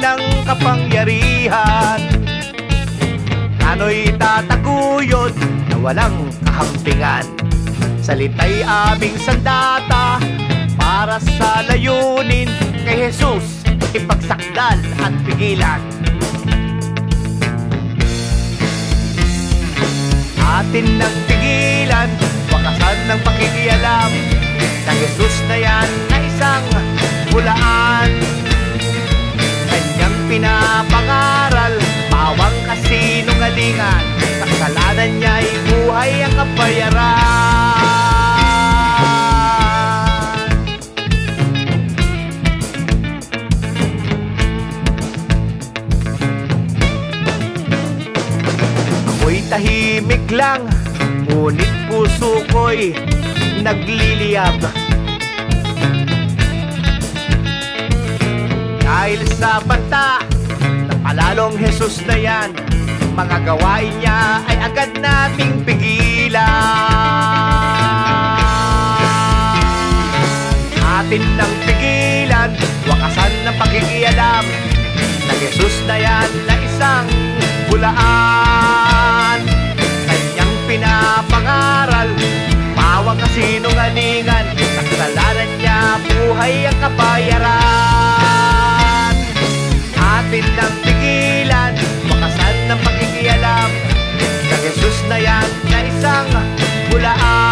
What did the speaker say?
ng kapangyarihan. Ano'y tataguyod na walang kahampingan. Salita'y aming sandata para sa layunin kay Jesus ipagsakdal at pigilan. Atin nang pigilan, wakasan ng pakikialam ng Jesus na yan na isang hulaan. Kanyang pinapangaral, pawang kasinungalingan, sa kasalanan niya'y buhay ang kabayaran. Ako'y tahimik lang, ngunit puso ko'y nagliliyab. Dahil sa banta ng palalong Jesus na yan, mga gawain niya ay agad nating pigilan. Atin nang pigilan, wakasan ng pakikialam ng Jesus na yan na isang hulaan. Kanyang pinapangaral, pawang kasinungalingan, sa kasalanan niya buhay ang kabayaran. Atin nang pigilan, wakasan ng pakikialam ng Jesus na yan na isang hulaan.